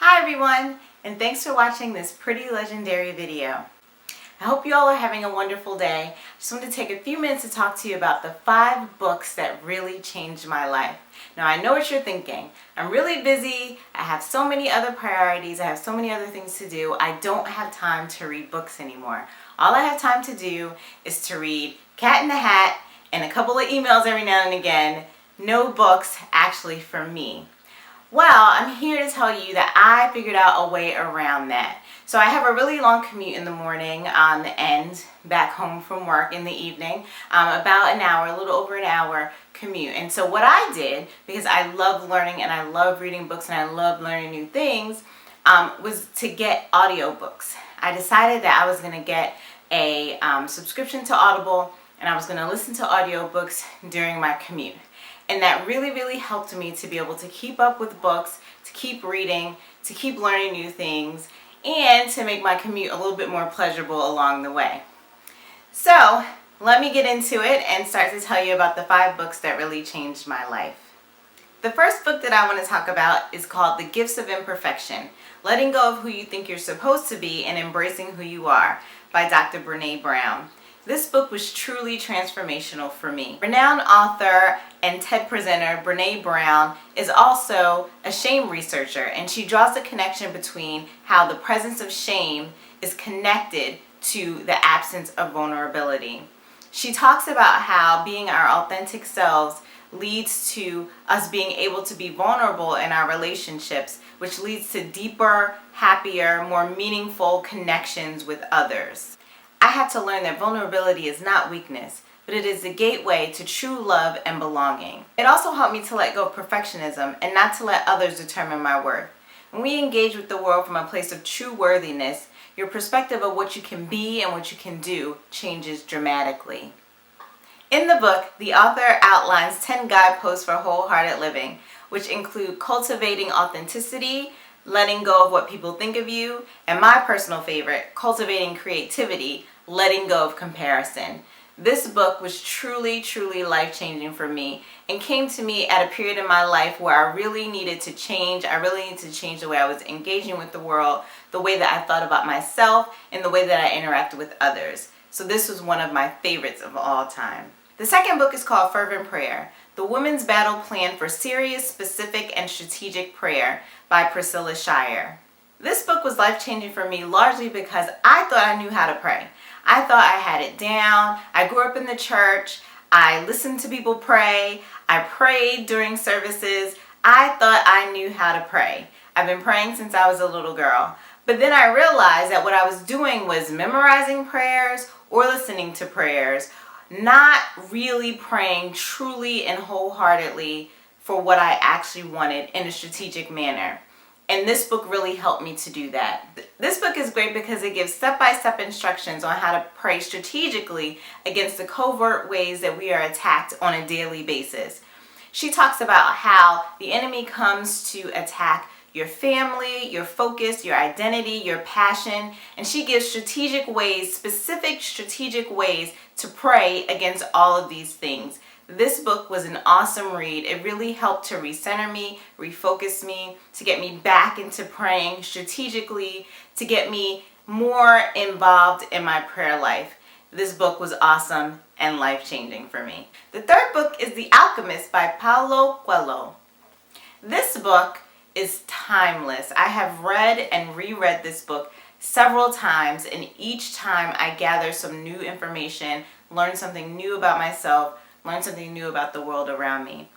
Hi everyone, and thanks for watching this pretty legendary video. I hope you all are having a wonderful day. I just wanted to take a few minutes to talk to you about the 5 books that really changed my life. Now I know what you're thinking. I'm really busy, I have so many other priorities, I have so many other things to do, I don't have time to read books anymore. All I have time to do is to read Cat in the Hat and a couple of emails every now and again. No books actually for me. Well, I'm here to tell you that I figured out a way around that. So I have a really long commute in the morning and back home from work in the evening, about an hour, a little over an hour commute. And so what I did, because I love learning and I love reading books and I love learning new things, was to get audiobooks. I decided that I was going to get a subscription to Audible and I was going to listen to audiobooks during my commute. And that really helped me to be able to keep up with books, to keep reading, to keep learning new things, and to make my commute a little bit more pleasurable along the way. So let me get into it and start to tell you about the 5 books that really changed my life. The first book that I want to talk about is called The Gifts of Imperfection, Letting Go of Who You Think You're Supposed to Be and Embracing Who You Are by Dr. Brene. This book was truly transformational for me. Renowned author and TED presenter Brene Brown is also a shame researcher, and she draws a connection between how the presence of shame is connected to the absence of vulnerability. She talks about how being our authentic selves leads to us being able to be vulnerable in our relationships, which leads to deeper, happier, more meaningful connections with others. I had to learn that vulnerability is not weakness, but it is the gateway to true love and belonging. It also helped me to let go of perfectionism and not to let others determine my worth. When we engage with the world from a place of true worthiness, your perspective of what you can be and what you can do changes dramatically. In the book, the author outlines 10 guideposts for wholehearted living, which include cultivating authenticity, letting go of what people think of you, and my personal favorite, cultivating creativity, letting go of comparison. This book was truly life-changing for me and came to me at a period in my life where I really needed to change. I really needed to change the way I was engaging with the world, the way that I thought about myself, and the way that I interacted with others. So this was one of my favorites of all time. The second book is called Fervent, The Woman's Battle Plan for Serious, Specific, and Strategic Prayer by Priscilla Shirer. This book was life-changing for me largely because I thought I knew how to pray. I thought I had it down. I grew up in the church. I listened to people pray. I prayed during services. I thought I knew how to pray. I've been praying since I was a little girl. But then I realized that what I was doing was memorizing prayers or listening to prayers, not really praying truly and wholeheartedly for what I actually wanted in a strategic manner. And this book really helped me to do that. This book is great because it gives step-by-step instructions on how to pray strategically against the covert ways that we are attacked on a daily basis. She talks about how the enemy comes to attack your family, your focus, your identity, your passion, and she gives strategic ways, specific strategic ways to pray against all of these things. This book was an awesome read. It really helped to recenter me, refocus me, to get me back into praying strategically, to get me more involved in my prayer life. This book was awesome and life-changing for me. The third book is The Alchemist by Paulo Coelho. This book is timeless. I have read and reread this book several times, and each time I gather some new information, learn something new about myself, learn something new about the world around me.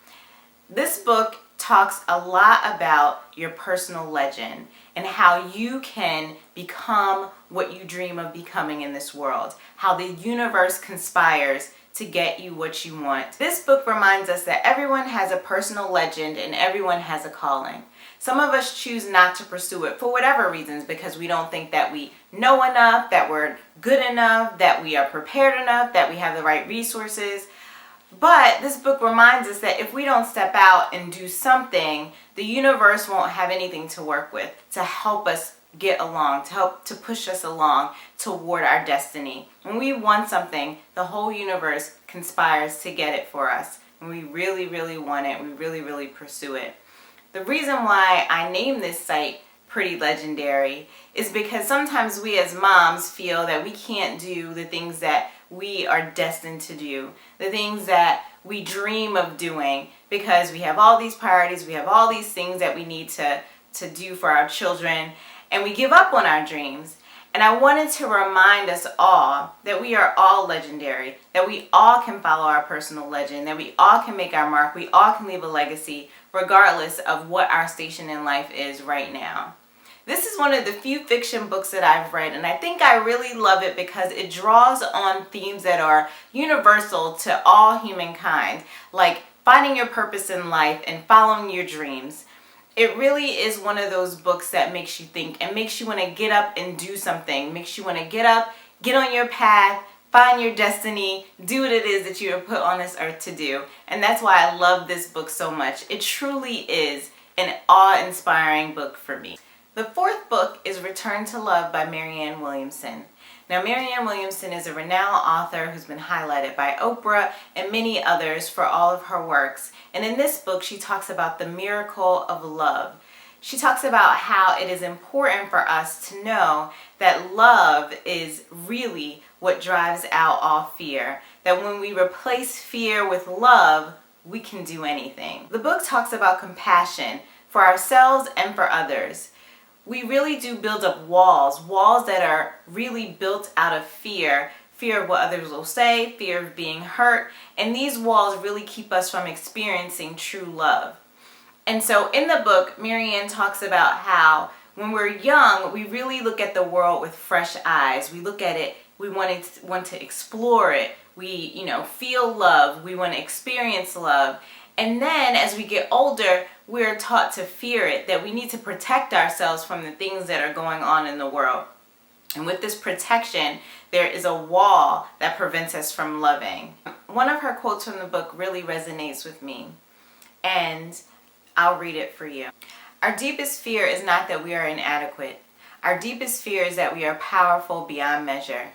This book talks a lot about your personal legend and how you can become what you dream of becoming in this world, how the universe conspires to get you what you want. This book reminds us that everyone has a personal legend and everyone has a calling. Some of us choose not to pursue it for whatever reasons, because we don't think that we know enough, that we're good enough, that we are prepared enough, that we have the right resources. But this book reminds us that if we don't step out and do something, the universe won't have anything to work with to help us get along, to help to push us along toward our destiny. When we want something, the whole universe conspires to get it for us. When we really want it, we really pursue it. The reason why I named this site Pretty Legendary is because sometimes we as moms feel that we can't do the things that we are destined to do, the things that we dream of doing, because we have all these priorities, we have all these things that we need to do for our children, and we give up on our dreams. And I wanted to remind us all that we are all legendary, that we all can follow our personal legend, that we all can make our mark, we all can leave a legacy, regardless of what our station in life is right now. This is one of the few fiction books that I've read, and I think I really love it because it draws on themes that are universal to all humankind, like finding your purpose in life and following your dreams. It really is one of those books that makes you think and makes you want to get up and do something, makes you want to get up, get on your path, find your destiny, do what it is that you are put on this earth to do. And that's why I love this book so much. It truly is an awe-inspiring book for me. The fourth book is Return to Love by Marianne Williamson. Now, Marianne Williamson is a renowned author who's been highlighted by Oprah and many others for all of her works. And in this book, she talks about the miracle of love. She talks about how it is important for us to know that love is really what drives out all fear. That when we replace fear with love, we can do anything. The book talks about compassion for ourselves and for others. We really do build up walls that are really built out of fear of what others will say, fear of being hurt, and these walls really keep us from experiencing true love. And so in the book, Marianne talks about how when we're young, we really look at the world with fresh eyes. We look at it, we want to explore it, we feel love, we want to experience love. And then as we get older, we're taught to fear it, that we need to protect ourselves from the things that are going on in the world. And with this protection, there is a wall that prevents us from loving. One of her quotes from the book really resonates with me, and I'll read it for you. Our deepest fear is not that we are inadequate. Our deepest fear is that we are powerful beyond measure.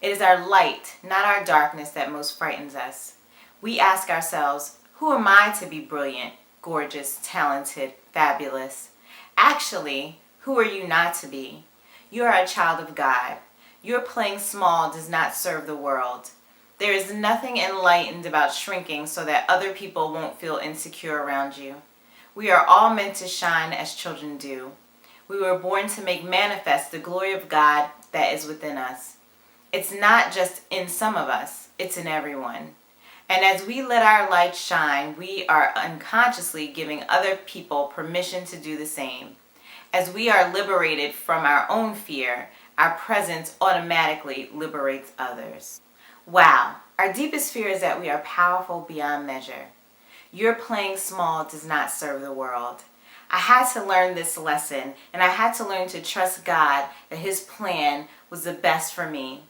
It is our light, not our darkness, that most frightens us. We ask ourselves, who am I to be brilliant, gorgeous, talented, fabulous? Actually, who are you not to be? You are a child of God. Your playing small does not serve the world. There is nothing enlightened about shrinking so that other people won't feel insecure around you. We are all meant to shine as children do. We were born to make manifest the glory of God that is within us. It's not just in some of us, it's in everyone. And as we let our light shine, we are unconsciously giving other people permission to do the same. As we are liberated from our own fear, our presence automatically liberates others. Wow, our deepest fear is that we are powerful beyond measure. Your playing small does not serve the world. I had to learn this lesson, and I had to learn to trust God that His plan was the best for me.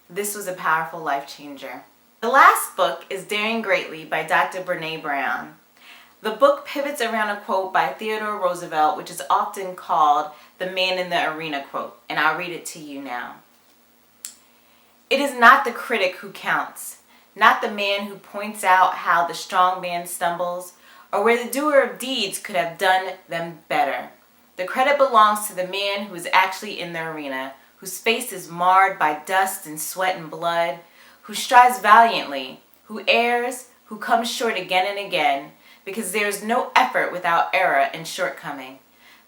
This was a powerful life changer. The last book is Daring Greatly by Dr. Brene Brown. The book pivots around a quote by Theodore Roosevelt, which is often called the man in the arena quote, and I'll read it to you now. It is not the critic who counts, not the man who points out how the strong man stumbles, or where the doer of deeds could have done them better. The credit belongs to the man who is actually in the arena, whose face is marred by dust and sweat and blood, who strives valiantly, who errs, who comes short again and again, because there is no effort without error and shortcoming.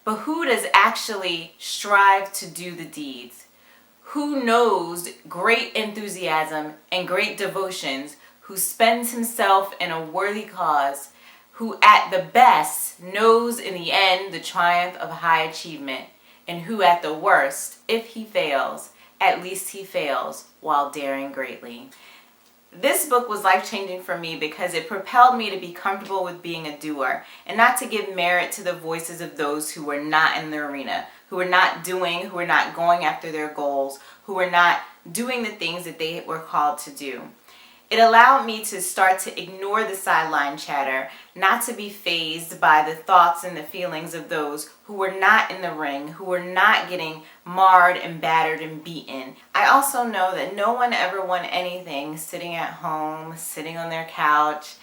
But who does actually strive to do the deeds? Who knows great enthusiasm and great devotions, who spends himself in a worthy cause, who at the best knows in the end the triumph of high achievement, and who at the worst, if he fails, at least he fails while daring greatly. This book was life-changing for me because it propelled me to be comfortable with being a doer and not to give merit to the voices of those who were not in the arena, who were not doing, who were not going after their goals, who were not doing the things that they were called to do. It allowed me to start to ignore the sideline chatter, not to be fazed by the thoughts and the feelings of those who were not in the ring, who were not getting marred and battered and beaten. I also know that no one ever won anything sitting at home, sitting on their couch,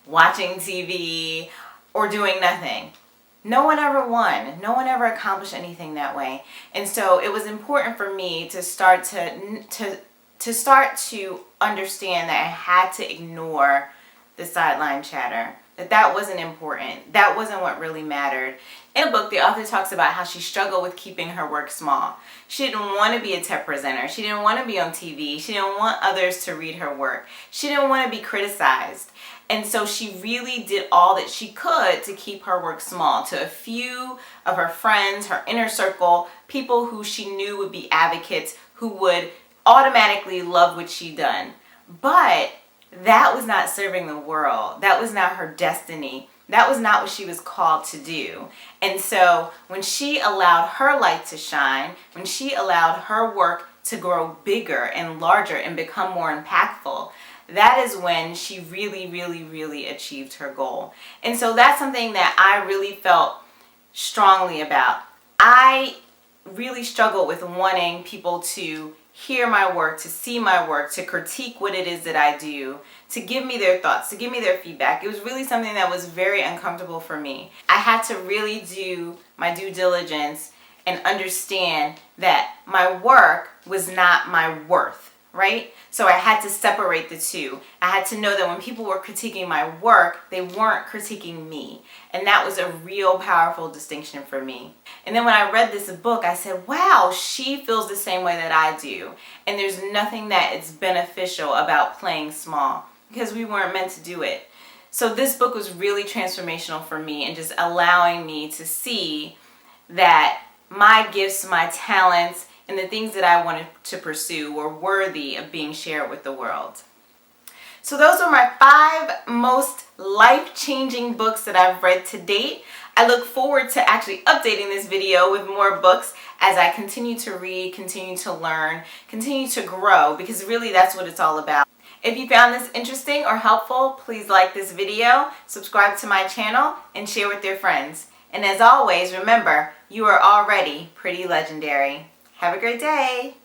watching TV, or doing nothing. no one ever won. No one ever accomplished anything that way. And so it was important for me to start to understand that I had to ignore the sideline chatter, that wasn't important. That wasn't what really mattered. In the book, the author talks about how she struggled with keeping her work small. She didn't want to be a tech presenter. She didn't want to be on TV. She didn't want others to read her work. She didn't want to be criticized. And so she really did all that she could to keep her work small to a few of her friends, her inner circle, people who she knew would be advocates, who would automatically love what she'd done. But that was not serving the world. That was not her destiny. That was not what she was called to do. And so when she allowed her light to shine, when she allowed her work to grow bigger and larger and become more impactful, that is when she really, really, really achieved her goal. And so that's something that I really felt strongly about. I really struggled with wanting people to hear my work, to see my work, to critique what it is that I do, to give me their thoughts, to give me their feedback. It was really something that was very uncomfortable for me. I had to really do my due diligence and understand that my work was not my worth, right? So I had to separate the two. I had to know that when people were critiquing my work, they weren't critiquing me. And that was a real powerful distinction for me. And then when I read this book, I said, wow, she feels the same way that I do. And there's nothing that is beneficial about playing small, because we weren't meant to do it. So this book was really transformational for me and just allowing me to see that my gifts, my talents, and the things that I wanted to pursue were worthy of being shared with the world. So those are my 5 most life-changing books that I've read to date. I look forward to actually updating this video with more books as I continue to read, continue to learn, continue to grow, because really that's what it's all about. If you found this interesting or helpful, please like this video, subscribe to my channel, and share with your friends. And as always, remember, you are already pretty legendary. Have a great day.